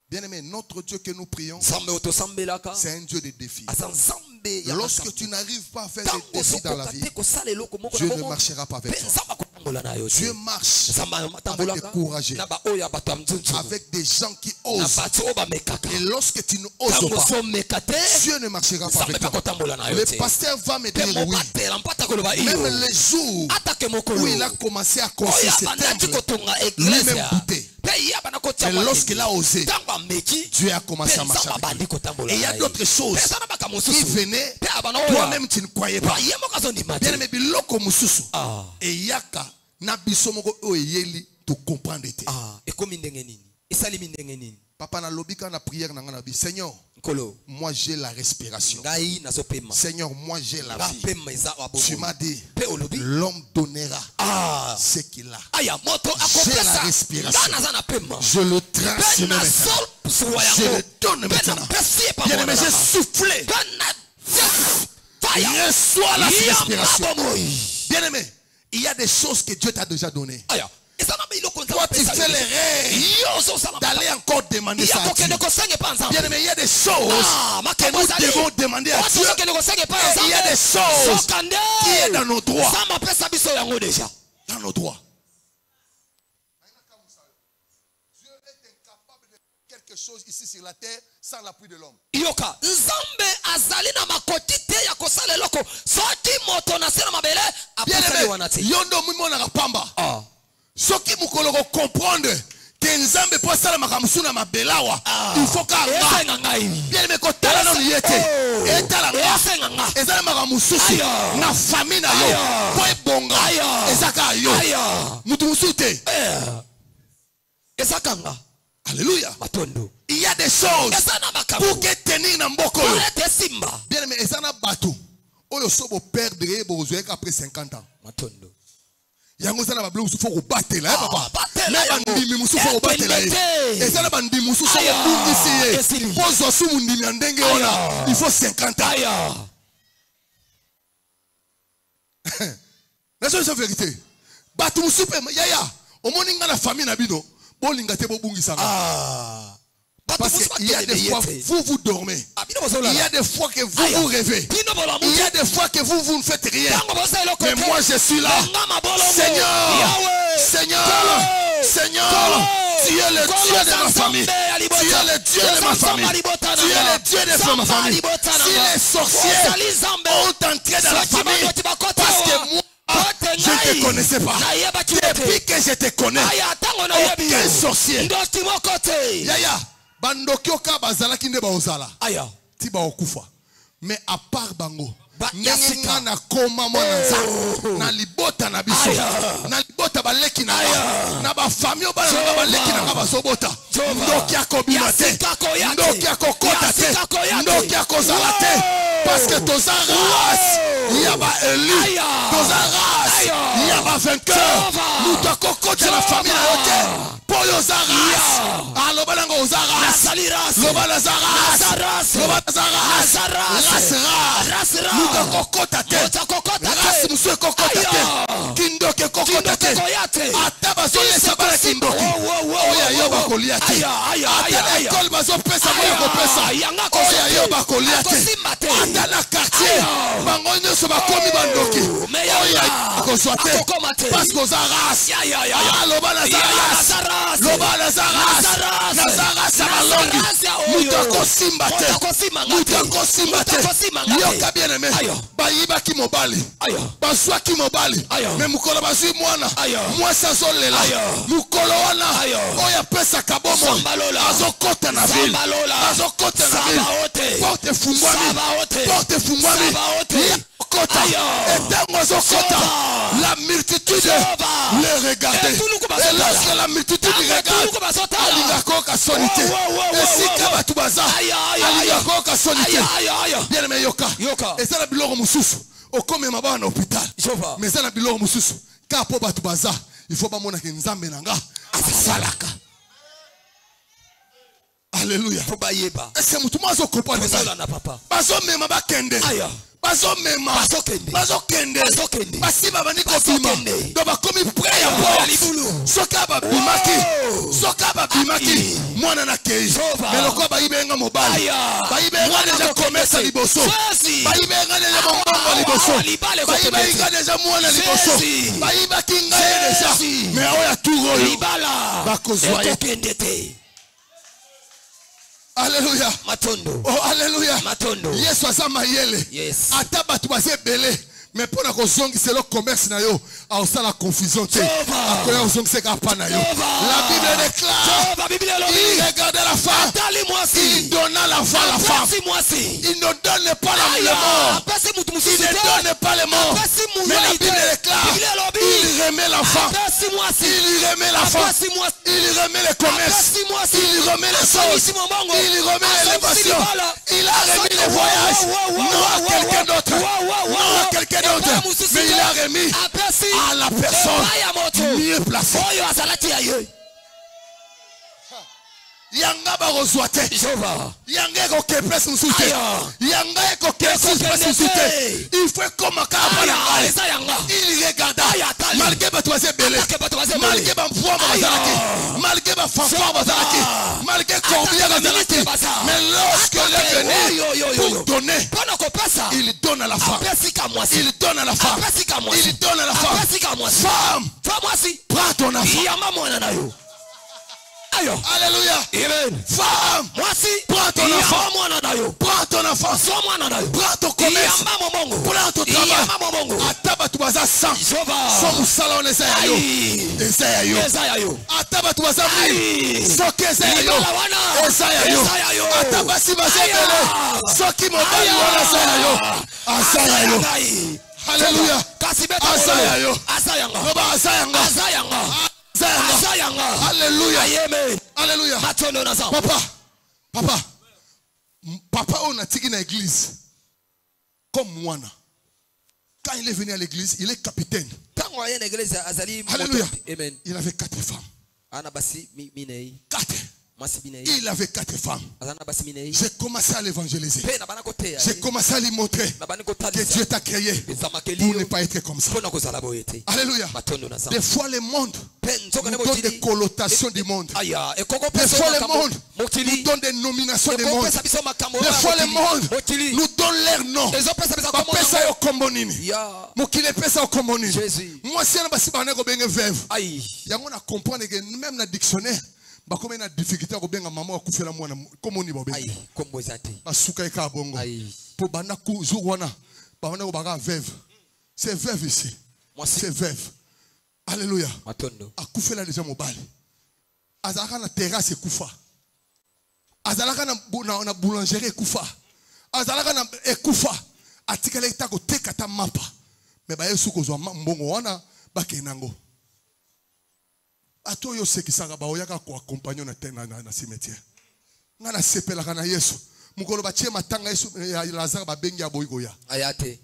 Bien aimé, notre Dieu que nous prions, c'est un Dieu de défis. Lorsque tu n'arrives pas à faire des défis dans la vie, Dieu ne marchera pas avec toi. Dieu marche avec des courageux, avec des gens qui osent. Et lorsque tu n'oses pas, Dieu ne marchera pas avec toi. Le pasteur va me dire oui. Même les jours où il a commencé à construire ce temple, lui-même doutait. Et lorsqu'il a osé, Dieu a commencé à marcher avec lui. Et il y a d'autres choses qui venaient, toi-même tu ne croyais pas. Bien aimé, biloko mususu. Et yaka na bisomoko oyeli to comprendre te. Papa na lobika na prière na ngana bi Seigneur. Moi j'ai la respiration. Seigneur, moi j'ai la vie. Tu m'as dit, l'homme donnera ce qu'il a. J'ai la respiration. Je le transmets maintenant. Je le donne maintenant. Bien aimé, j'ai soufflé. Reçois la respiration. Bien aimé, il y a des choses que Dieu t'a déjà données. Toi, tu fais l'erreur d'aller encore demander ça à Dieu. Bien aimé, il y a des choses que nous devons demander à Dieu. Et il y a des choses qui sont dans nos droits. Dans nos droits. Dieu est incapable de faire quelque chose ici sur la terre sans l'appui de l'homme. Bien aimé, yondo mimona rapamba. Ce qui vous comprendre que Nzambe peut faire la mabelawa, il faut qu'il bien aimé côté là non yete et talanga ezala makamususu na famille na yo po ebonga ezaka yo mutu musute ezakanga. Alléluia. Il y a des choses pour que tenir na mboko yo. Bien aimé ezana batu oyo sobo perdre bozoeka après 50 ans. Yango sana bablu musufu ko batela papa na bandimi musufu ko batela ezana bandimi musufu ko bungisi pozo su mundimi ndenge ona il faut 50 ans. C'est la vérité. Batu musufu yaya omoninga na famille na bino bolinga te bobungisa Parce qu'il y a des fois, vous dormez. Il y a des fois que vous rêvez. Il y a des fois que vous ne faites rien. Mais moi, je suis là. Seigneur, tu es le Dieu de ma famille. Tu es le Dieu de ma famille. Tu es le Dieu de ma famille. Si les sorciers ont entré dans la famille, parce que moi, je ne te connaissais pas. Depuis que je te connais, aucun sorcier. Yaya, bandokioka bazalaki nde baozala. Ti baokufa. Mais à part bango, nenga na koma mwana na libota na biso. Na libota baleki na na ba famille ba na baleki na ba sobota. Ndoki akobimate. Ndoki akokota te. Ndoki akozala te. Parce que toza race, il y a ba élu. Toza race, il y a ba vainqueur. Nous doit kokota la famille na yote. Poyo za race. Aloba nango oza race. Loba na za race. Loba na za race. Race. Nous doit kokota te. Race musu kokota te. Kindoke kokota te. Ataba zole sabala kindoke. Oya yoba kolia te. Ataba école bazo pesa moya ko pesa. Oya yoba kolia te. Dans le quartier, bango nyonso bakomi bandoki. Oya kozwa te. Parce que oza race. Loba na za race. Loba na za race. Na za race malongi. Mutu akosimba te. Mutu akosimba te. Yoka bien aimé. Bayibaki mobali. Baswaki mobali. Mais mukolo bazwi mwana. Mwasa zolela. Mukolo wana. Oya pesa kabomo. Azokota na ville. Azokota na ville. Porte fungwami. Porte fungwami. Kota. Et la multitude les regardait. Et lorsque la multitude regarde, Alingako ka sonité. Et si kabatu baza, Alingako ka sonité. Bien aimé yoka. Et ça la biloko mususu. Okome mabana na hôpital. Mais ça la biloko mususu. Ka po batu baza, il faut pas mona ke nzambe nanga. Asalaka. Alléluia. Est-ce que mutu mazo comprendre ça? Bazo mema ba kende. Bazo mema. Bazo kende. Basi baba ni kopima. Do ba komi prêt ya boya. Soka ba bimaki. Soka ba bimaki. Mwana na kei. Mais loko ba ibenga mobile. Ba ibenga déjà commerce liboso. Ba ibenga déjà bongo liboso. Ba ibenga déjà mwana liboso. Ba ibaki ngai déjà. Mais oya tout royo. Ba kozwa kendete. Alléluia. Matondo. Oh, alléluia. Matondo. Yesu azama yele. Yes. Ataba tubaze bele. Mais pour la kozongi c'est le commerce na yo. A osa la confusion te. Akoya ozongi se kapa na yo. La Bible déclare. Il regardait la femme. Il donna la femme à la femme. Il ne donne pas le mort. Il ne donne pas le mort. Mais la Bible déclare. Il remet la femme. Il remet la femme. Il remet le commerce. Il remet les choses. Il remet l'élévation. Il a remis les voyages. Non à quelqu'un d'autre. Non à quelqu'un d'autre. Mais il a remis à la personne mieux placée. Yanga ba rozwate. Yanga ko kepes musute. Yanga ko kepes musute. Il faut comme akabana. Il regarda. Malgré batoise belé. Malgré ba poa bazalaki. Malgré ba fanfare bazalaki. Malgré combien bazalaki. Mais lorsque il est venu pour donner, il donne à la femme. Il donne à la femme. Il donne à la femme. Femme, prends ton enfant. Alléluia. Amen. Femme, prends ton enfant. Prends ton enfant. Prends ton commerce. Prends ton travail. Ataba tubaza sang. Son salon esayo. Esayo. Ataba tubaza mi. Soke esayo. Esayo. Ataba sibaza bele. Soki mobali wala esayo. Asayo. Alléluia. Asayo. Asayanga. Alléluia. Alléluia. Papa, on a tiré dans l'église comme moine. Quand il est venu à l'église, il est capitaine. Alléluia. Il avait 4 femmes. 4. Il avait 4 femmes. J'ai commencé à l'évangéliser. J'ai commencé à lui montrer que Dieu t'a créé pour ne pas être comme ça. Alléluia. Des fois le monde nous donne des connotations du monde. Des fois le monde nous donne des nominations du monde. Des fois le monde nous donne leur nom. Pesa yo kombo nini. Mokile pesa yo kombo nini. Moi si on basi bana ko benga veuve. Yango na comprendre que même na dictionnaire ba comme na difficulté ko benga maman akufela mwana kombo ni ba benga. Kombo zate. Basuka eka bongo. Po bana ku jour wana ba wana ko baka veuve. C'est veuve ici. C'est veuve. Alléluia. Akufela déjà mobali. Azalaka na terrasse kufa. Azalaka na boulangerie kufa. Azalaka na ekufa. Atikele itako teka ta mapa. Me ba yesu ko zo mbongo wana ba kenango. Ato yo sekisanga ba oyaka ko accompagner na cimetière. Ngana sepela kana Yesu. Mukolo ba tie matanga Yesu ya Lazare ba bengi aboyiko ya. Ayate.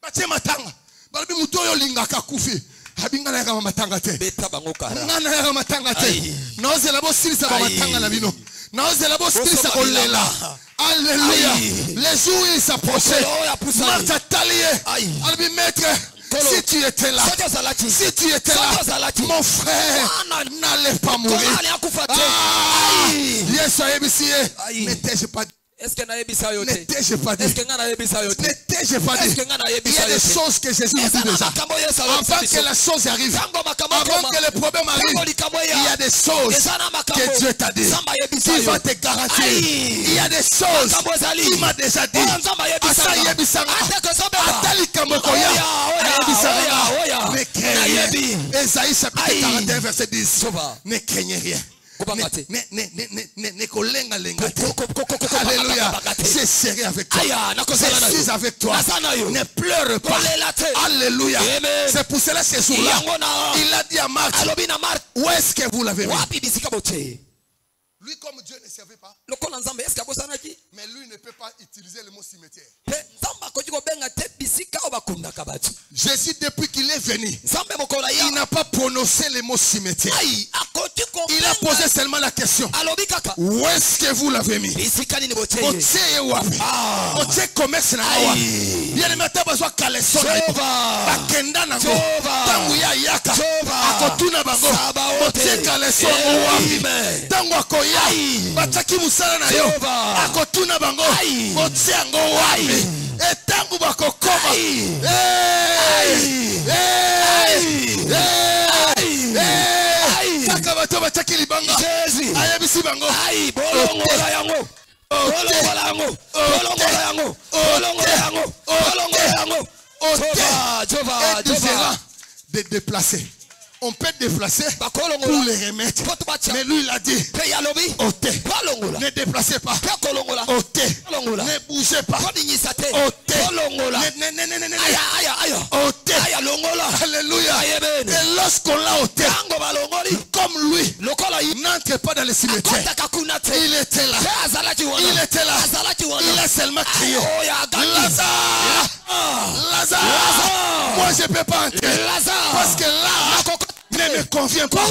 Ba tie matanga. Ba bi muto yo lingaka kufi. Habingana yaka matanga te. Beta bango kara. Ngana yaka matanga te. Naoze labo silisa ba matanga na bino. Naoze labo silisa ko lela. Alléluia. Les jours ils s'approchaient. Martha Talié. Albi maître. Si tu étais là, si tu étais là, mon frère n'allait pas mourir. Yes, ne t'ai-je pas dit? Est-ce que ne t'ai-je pas dit? Ne t'ai-je pas dit? Il y a des choses que Jésus nous dit déjà. Avant que la chose arrive, avant que le problème arrive, il y a des choses que Dieu t'a dit. Qui va te garantir. Il y a des choses qu'il m'a déjà dit. Asa yebisanga. Atali kamokoya. Ayebisanga. Ne craignez rien. Ésaïe chapitre 41 verset 10. Ne craignez rien. Alléluia. Je serai avec toi. Je suis avec toi. Ne pleure pas. Alléluia. C'est pour cela ce jour-là il a dit à Marthe, où est-ce que vous l'avez mis? Lui, comme Dieu ne servait pas, mais lui ne peut pas utiliser le mot cimetière. Jésus, depuis qu'il est venu, il n'a pas prononcé le mot cimetière. Il a posé seulement la question, où est-ce que vous l'avez mis? Bataki musala na yo akotuna bango otiango wapi etangu bakokoma kaka bato bataki libanga ayebisi bango bolongola yango bolongola yango bolongola yango bolongola yango bolongola yango Jova différent de déplacer. On peut déplacer pour les remettre. Mais lui il a dit ôtez. Ne déplacez pas. Ôtez. Ne bougez pas. Ôtez. Ôtez. Alléluia. Et lorsqu'on l'a ôté, comme lui, il n'entre pas dans le cimetière. Il était là. Il était là. Il a seulement crié Lazare. Lazare. Moi je ne peux pas entrer. Parce que là ne me convient pas.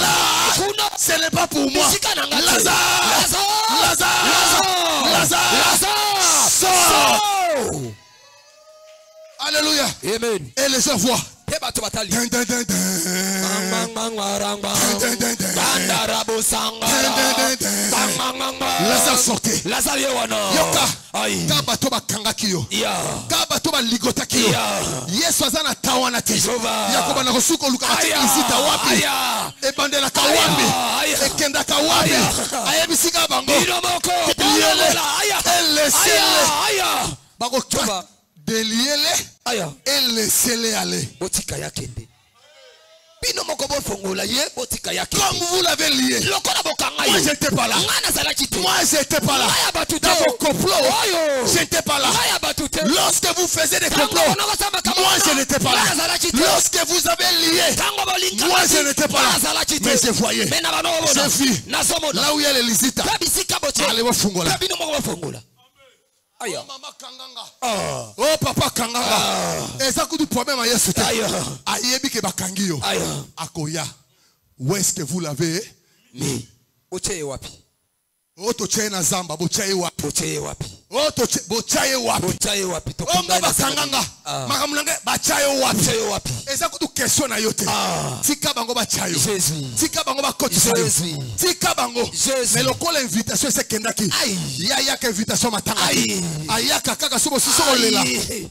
Là, ce n'est pas pour moi. Lazare, Lazare, Lazare, sors. Alléluia. Amen. Et les gens voient. Lazare sortait. Yoka. Kabato bakanga kiyo. Kabato ba ligota kiyo. Yesu azana tawana te. Yakoba na kosuko luka katika isita wapi. Ebandela ka wapi. Ekenda ka wapi. Ayebisika bango. Laissez-les. Bako choba. Déliez-les et laissez-les aller. Comme vous l'avez lié. Moi j'étais pas là. Moi j'étais pas là. Dans vos complots, j'étais pas là. Lorsque vous faisiez des complots, moi je n'étais pas là. Lorsque vous avez lié, moi je n'étais pas là. Mais je voyais. Je vis. Là où il y a les lisitas. Allez vous fungola. Oh maman Kanganga. Oh papa Kanganga. Et ça coûte du problème à Yesu. Ayebi ke bakangio. Akoya. Où est-ce que vous l'avez mis? Bochaye wapi? Oto chaye na zamba bochaye wapi? Bochaye wapi? Oto bochaye wapi? Bochaye wapi? Onga basanganga. Makamulanga bachaye wapi? Bochaye wapi? Eza kutu question na yote. Tika bango bachayo. Jésus. Tika bango bakoti Jésus. Tika bango. Jésus. Mais lokola invitation c'est kendaki. Ya ka invitation matanga. Ayaka kaka sobo siso kolela.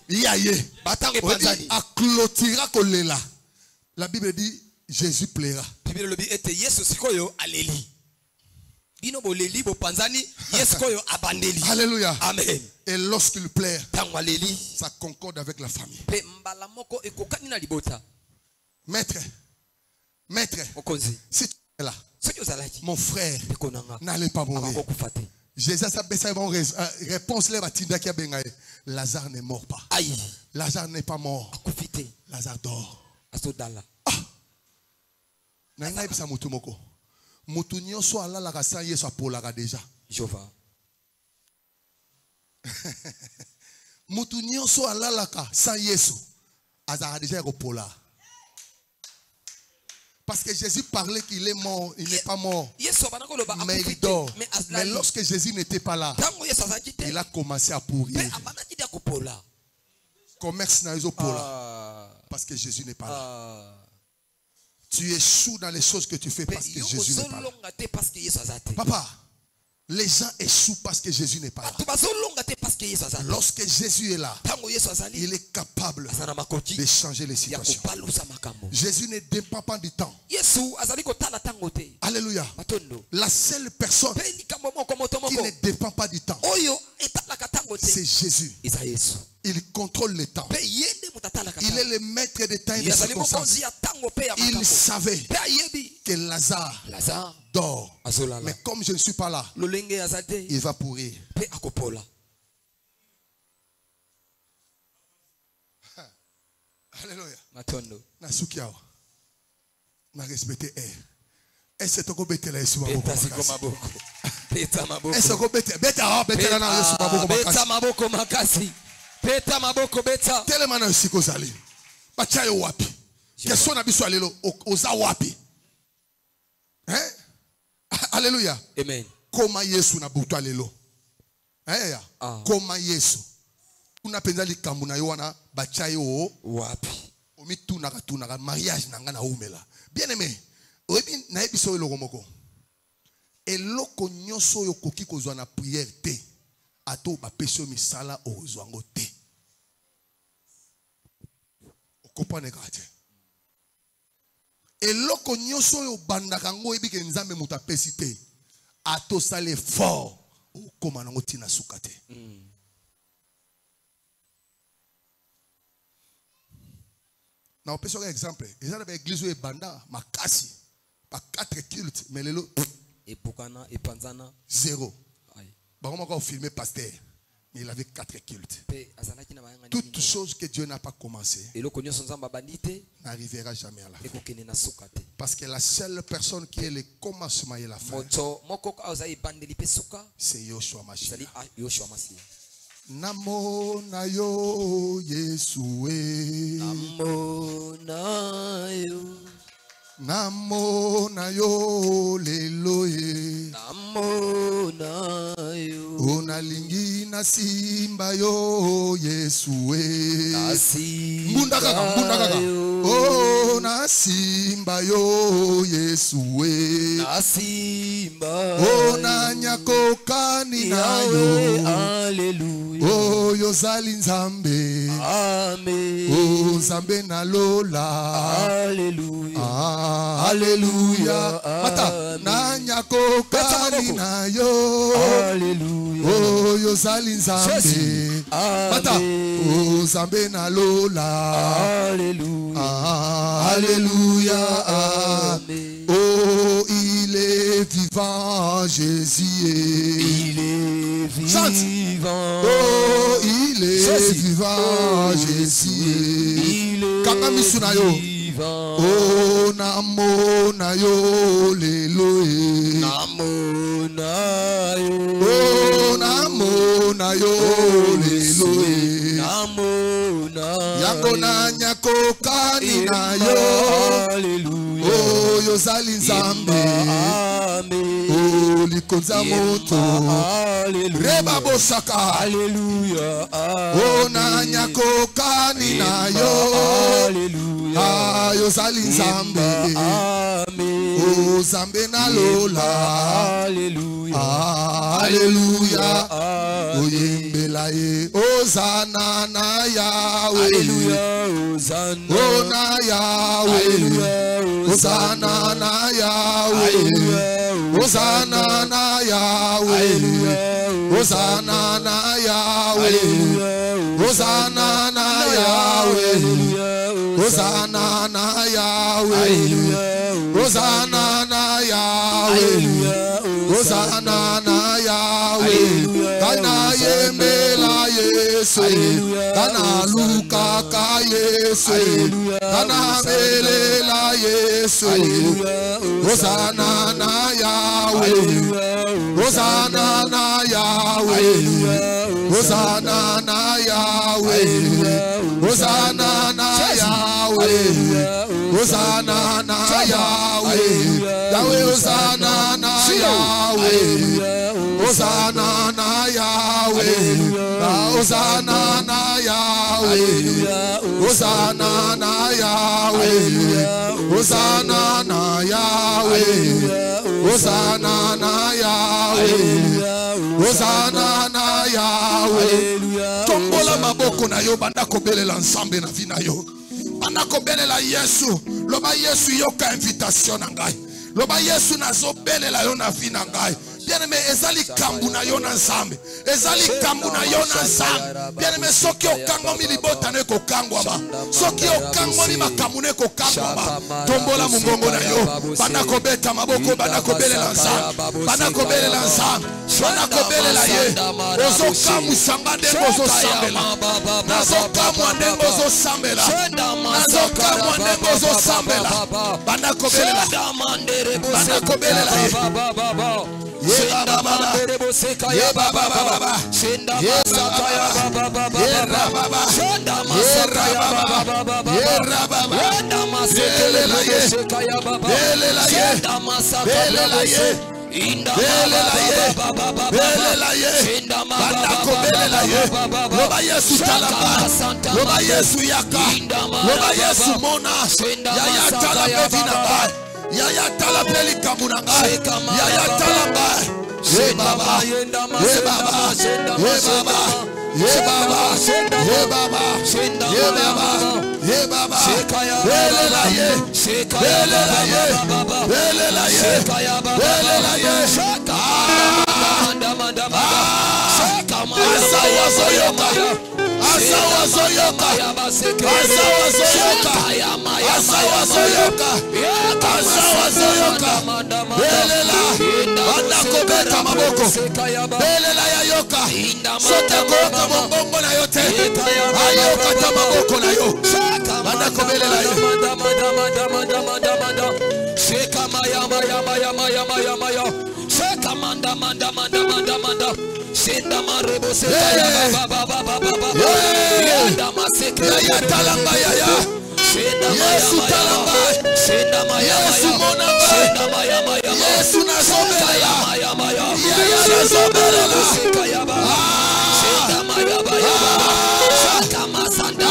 Ya ye. Batange panzani. A clôtura kolela. La Bible dit Jésus plaira. Bible le dit était Yesu sikoyo aleli. Bino boleli bo panzani Yesu koyo abandeli. Alléluia. Amen. Et lorsqu'il plaire, ça concorde avec la famille. Maître, si tu es là, mon frère, n'allez pas mourir. Jésus a bon réponse. Lazare n'est mort pas. Lazare n'est pas mort. Lazare dort. Jova. Mutu nyonso alalaka sans Yesu azara déjà repola. Parce que Jésus parlait qu'il est mort, il n'est pas mort. Mais il dort. Mais lorsque Jésus n'était pas là, il a commencé à pourrir. Commerce n'a pas. Parce que Jésus n'est pas là. Tu échoues dans les choses que tu fais parce que Jésus n'est pas là. Papa, les gens échouent parce que Jésus n'est pas là. Lorsque Jésus est là, il est capable de changer les situations. Jésus ne dépend pas du temps. Alléluia. La seule personne qui ne dépend pas du temps, c'est Jésus. Il contrôle le temps. Il est le maître des temps et des circonstances. Il savait que Lazare dort. Mais comme je ne suis pas là, il va pourrir. Alléluia. Nasukiawa. Na respecté est-ce que tu bete la Yesu maboko? Peta maboko. Est-ce que bete bete na Yesu maboko? Beta maboko makasi. Peta maboko beta. Tellement na siko zali. Bachayo wapi? Question na biso alelo oza wapi? Hein? Alléluia. Amen. Koma Yesu na butu alelo. Eh ya. Koma Yesu. Una penza likambu na yo wana bachayo wapi? Omi tunaka mariage nanga na umela. Bien aimé. Oyebi na ebiso eloko moko. Eloko nyonso yo koki kozwa na prière te. Ato ba peso misala ozwango te. O comprendre ka. Eloko nyonso yo bandaka ngo ebi ke nzambe muta pesi te. Ato sale fort o koma nango tina sukate. Na on peut sur un exemple. Ils ont l'église où banda makasi pas 4 cultes mais lelo et Bukana et Panzana 0. Bah on va filmer pasteur mais il avait 4 cultes. Toute chose que Dieu n'a pas commencé n'arrivera jamais à la fin. Parce que la seule personne qui est le commencement et la fin, c'est Yoshua Mashiach. Namo na yo Yesue. Namo na yo. Namo na yo leloye. Namo na yo. Onalingi na simba yo Yesue. Na simba. Mbunda kaka. Oh na simba yo Yesue. Na simba. Oh na nyako kani na yo. Alléluia. Oh yozali nzambe. Amen. Oh nzambe na lola. Alléluia. Alléluia. Mata nanya kokani na yo. Alléluia. Oh yozali nzambe. Mata oh nzambe na lola. Alléluia. Alléluia. Amen. Oh il est vivant Jésus. Il est vivant. Oh il est vivant Jésus. Il est vivant. Oh namo na yo leloe. Namo na yo. Oh namo na yo leloe. Namo na yo. Yango na nyako kani na yo. Alléluia. Oh yozali nzambe Oh likonza moto Reba bosaka Alléluia. Oh na nyako kani na yo Ah yozali nzambe Oh zambe na lola Alléluia. Alléluia Oyembela ye Ozana na Yahweh Alléluia. Hosanna. Oh na Yahweh Hosanna na Yahweh Hosanna na Yahweh Hosanna na Yahweh Hosanna na Yahweh Hosanna na Yahweh Hosanna na Yahweh Hosanna na Yahweh Kana yembela Yesu Kana luka ka Yesu Kana melela Yesu Hosanna na Yahweh Hosanna na Yahweh Hosanna na Yahweh Hosanna na Yahweh Hosanna na Yahweh Yahweh Hosanna na Yahweh Hosanna na Yahweh Hosanna na Yahweh Hosanna na Yahweh Hosanna na Yahweh Hosanna na Yahweh Hosanna na Yahweh Tombola maboko na yo banda kobelela ensemble na vie na yo banda kobelela Yesu loba Yesu yoka invitation na ngai loba Yesu nazobelela yo na vie na ngai bien-aimé ezali kambu na yo na nzambe ezali kambu na yo na nzambe bien-aimé soki okangomi libota ne kokangwama soki okangomi makambu ne kokangwama tombola mongongo na yo banda kobeta maboko banda kobelela nzambe banda kobelela nzambe banda kobelela ye ozokamwisanga ndenge ozosambela nazokamwa ndenge ozosambela nazokamwa ndenge ozosambela banda kobelela banda kobelela ye Shenda mandere boseka ya baba baba shenda masaka ya baba baba shenda masaka ya baba baba shenda masaka boseka ya baba shenda masaka boseka inda baba baba shenda baba loba Yesu talaba loba Yesu yaka loba Yesu mona ya talaba vina Yaya tala peli kamuna ngai Yaya tala ngai Ye baba Ye baba Ye baba Ye baba Ye baba Ye baba Ye baba Belela ye Belela ye Belela ye Belela ye Asawa zoyoka Asawa zoyoka Asawa zoyoka Asawa zoyoka Asawa zoyoka Belela Banda kobeta maboko Belela ya yoka Sote koka mbongo na yote Ayoka ta maboko na yo Banda kobelela yo Sheka maya maya maya maya maya maya Sheka manda manda manda manda manda Shenda marebo seka ya baba baba baba Yenda maseka ya talamba ya ya Shenda Yesu talamba Shenda maya Yesu monamba Shenda maya maya Yesu na sobela maya maya ya sobela seka ya baba Shenda maya maya Shaka masanda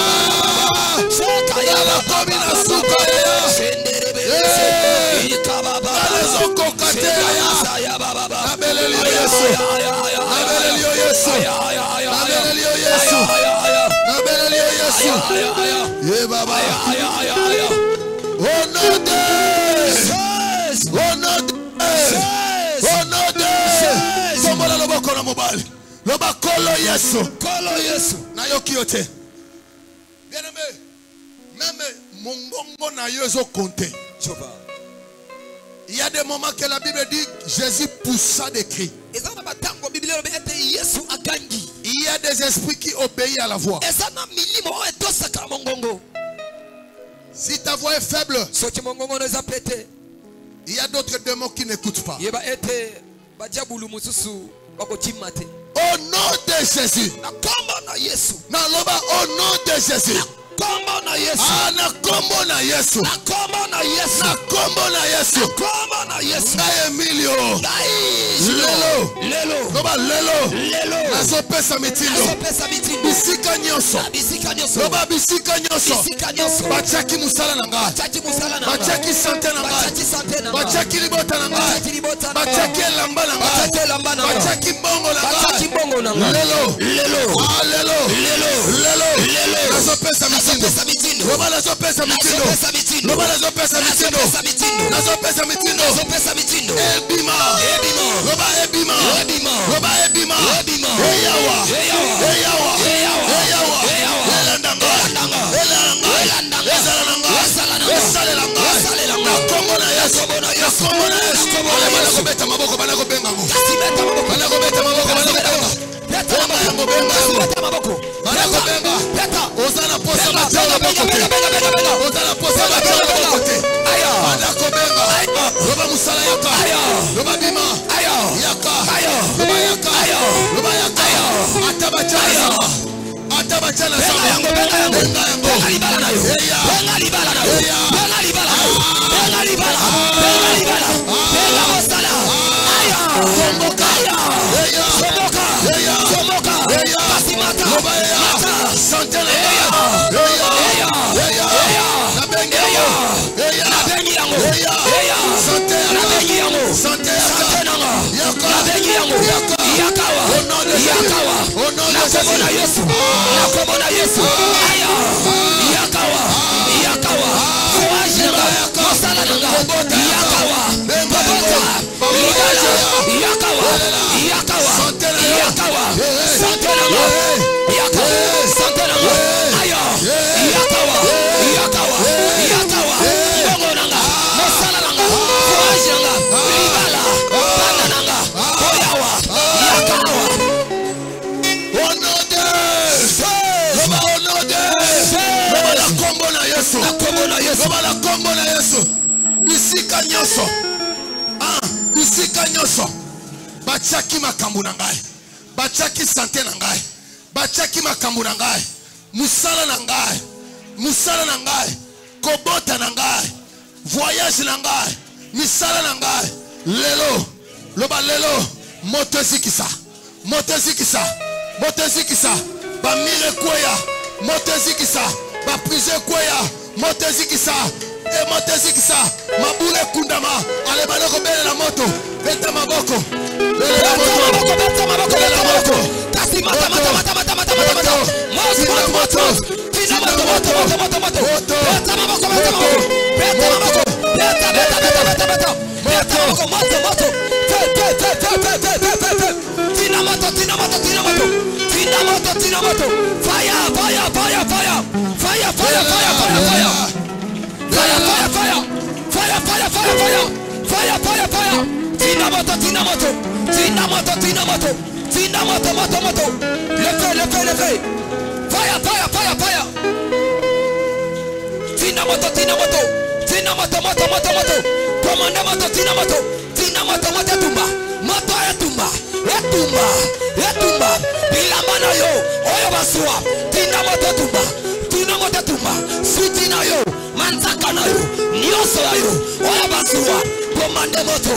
Shaka ya baba na suka ya Shenderebe ikababa Alezoko katea ya baba Abelelio Yesu Abelelio Yesu Abelelio Yesu Abelelio Yesu Ye baba Onode Onode Sombola loboko na mobile Loba kolo Yesu na yoki yote Bien aimé même mongongo na yo ezo compter il y a des moments que la Bible dit Jésus poussa des cris. Il y a des esprits qui obéissent à la voix. Si ta voix est faible, il y a d'autres démons qui n'écoutent pas. Au nom de Jésus. Au nom de Jésus. kombo na Yesu. Na kombo na Yesu. Na kombo na Yesu. Na kombo na Yesu. Na kombo na Yesu. Ngai Emilio. Lelo. Loba lelo. Nazopesa mitindo. Bisika nyonso. Loba bisika nyonso. Bachaki musala na ngai. Bachaki sante na ngai. Bachaki libota na ngai. Bachaki elamba na ngai. Bachaki bongo na ngai. Lelo. Nazopesa mitindo. Loba nazopesa mitindo. Loba nazopesa mitindo. Ebima. Loba ebima. Eyawa. Elandanga. Esalelanga. Na kombo na Yesu. Banakobeta maboko banakobenga ngo. Banakobeta maboko. Ozana posa matanga bokote. Ozana posa matanga bokote. Banakobenga. Loba musala yaka. Loba bima. Yaka. Loba yaka. Atabachana sama. Benga yango. Bisika nyonso. Bachaki makambu na ngai. Bachaki sante na ngai. Bachaki makambu na ngai. Musala na ngai. Kobota na ngai. Voyage na ngai. Misala na ngai. Lelo. Loba lelo. Moto zikisa. Ba mire kweya. Moto zikisa. Ba prise kweya. Moto zikisa. Moto zikisa. Mabule kundama. Ale banoko bele na moto. Beta maboko. Beta maboko. Kasi mata.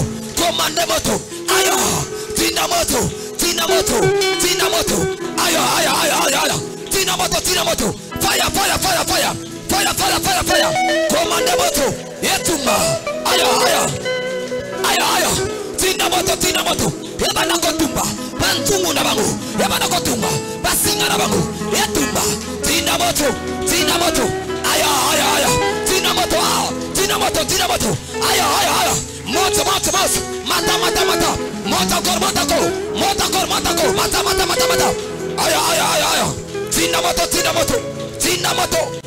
Komande moto. Ayo. Tina moto. Ayo. Tina moto. Fire. Komande moto. Yetumba. Ayo. Tina moto. Yabana kotumba. Bantungu na bangu. Yabana kotumba. Basinga na bangu. Yetumba. Tina moto. Ayo. Tina moto. Ayo. Moto. Mata. Mata. Ayo. Tina moto.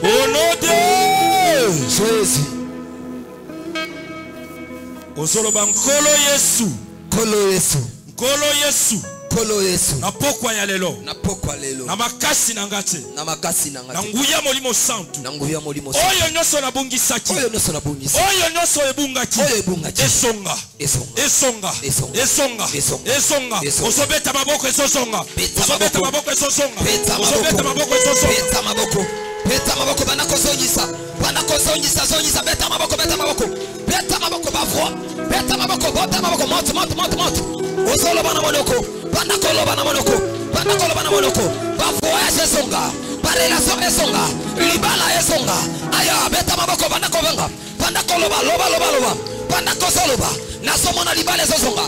Au nom de Jésus. Ozoloba nkolo Yesu. Na pokwa ya lelo. Na makasi na ngate. Na nguya molimo santu. Oyo nyoso na bungisaki. Oyo nyoso ebungaki. Esonga. Osobeta maboko esosonga. beta maboko bana kozonyisa zonyisa beta maboko beta maboko bavro beta maboko bota maboko monte ozolo bana monoko bana kolo bana monoko ba voyage songa ba relation esonga libala esonga aya beta maboko bana kovenga bana kolo ba loba bana kozoloba nasomona libala esonga